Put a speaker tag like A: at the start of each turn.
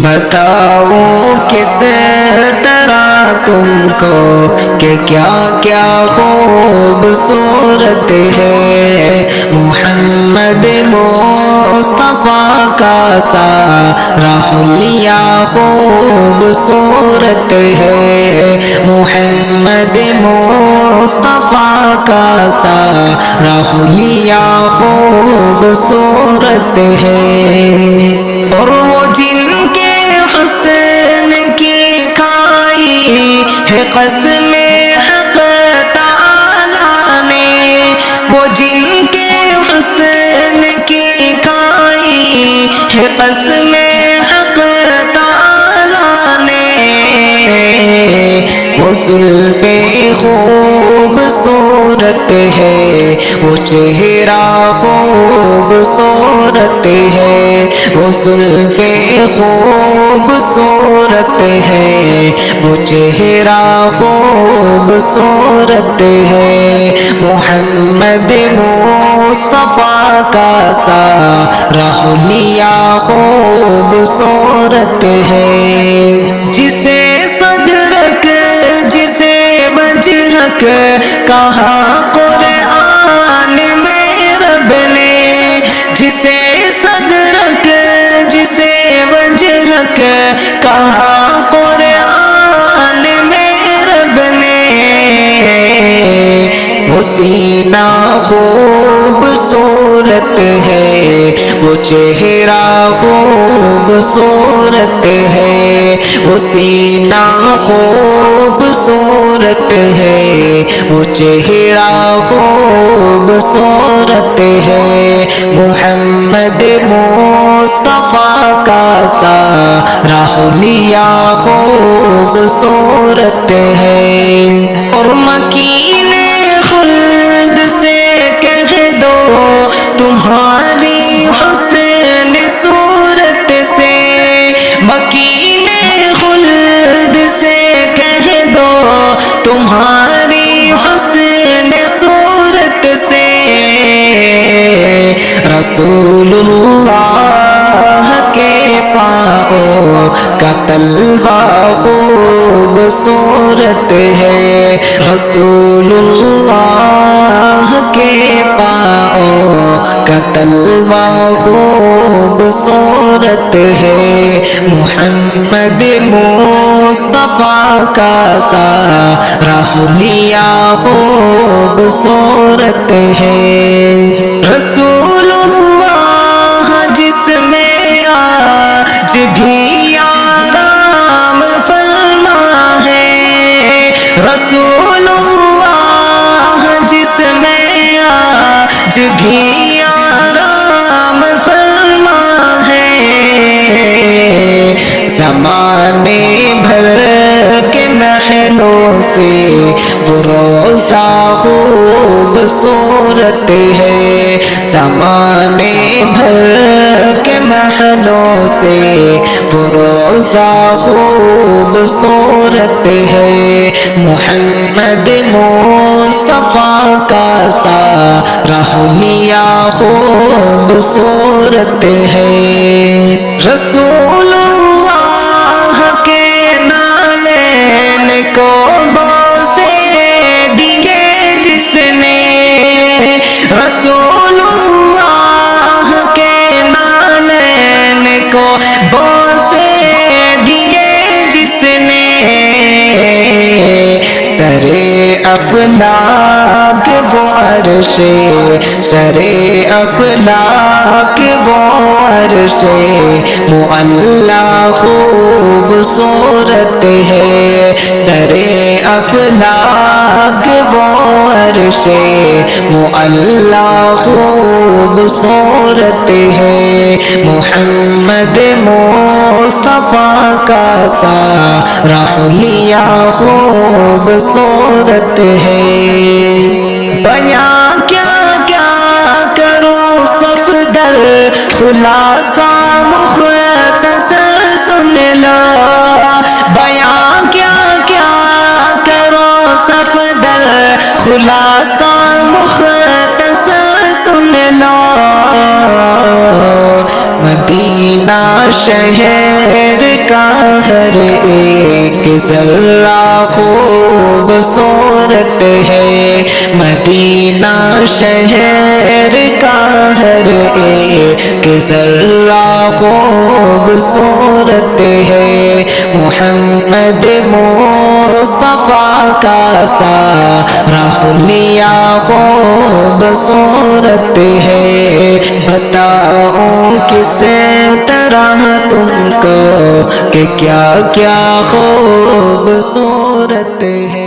A: بتاؤں کس طرح تم کو کہ کیا کیا خوبصورت ہے محمد مصطفیٰ کا سارا حلیہ خوبصورت ہے محمد مصطفیٰ کا سارا حلیہ خوبصورت ہے اور وہ جن کے حسن کی کھائی ہے قسم حق تعالیٰ نے وہ جن کے حسن کی کھائی ہے قسم حق تعالیٰ نے وہ زلف خوبصورت ہے وہ چہرہ خوبصورت ہے وہ زلف خوبصورت ہے وہ چہرہ خوبصورت ہے محمد مصطفیٰ کا سارا حلیہ خوبصورت ہے جسے صدرک جسے وجہک کہا قرآن میں رب نے جسے صدرک جسے وجہک کہا قرآن میں رب نے وہ سینہ خوبصورت ہے وہ چہرہ خوبصورت ہے وہ سینہ خوبصورت ہے وہ چہرہ خوبصورت ہے محمد مصطفیٰ کا سارا حلیہ خوبصورت ہے اور مکین خلد سے کہہ دو تمہاری حسن صورت سے مکین خلد سے کہہ دو تمہاری حسن صورت سے رسول اللہ کے پاؤں کا تلوہ خوبصورت ہے رسول اللہ کے پاؤں کا تلوہ خوبصورت ہے محمد مصطفیٰ کا سارا حلیہ خوبصورت ہے رسول اللہ جس میں آج بھی آرام فرما ہے رسول اللہ جس میں آج بھی آرام فرما ہے زمانے بھر کے محلوں سے وہ روضہ خوبصورت ہے زمانے بھر کے محلوں سے وہ روضہ خوبصورت ہے محمد مصطفیٰ کا سارا حلیہ خوبصورت ہے رسول اللہ کے نالین کو بوسے دیے جس نے رسول اللہ کے نالین کو بوسے دیے جس نے سرے افلاک وہ عرش سرے افلاک وہ عرش معلیٰ خوبصورت ہے سرے افلاک وہ عرش معلیٰ خوبصورت ہے محمد مصطفیٰ کا سارا حلیہ خوبصورت ہے بیاں کیا کیا کروں صفدر خلاصہ مختصر سن لو بیاں کیا کیا کروں صفدر خلاصہ مختصر سن لو مدینہ شہر ذرہ خوبصورت ہے مدینہ شہر کا ہر ایک ذرہ خوبصورت ہے محمد مصطفیٰ کا سارا حلیہ خوبصورت ہے بتاؤں کس طرح تم کو کہ کیا کیا خوبصورت ہے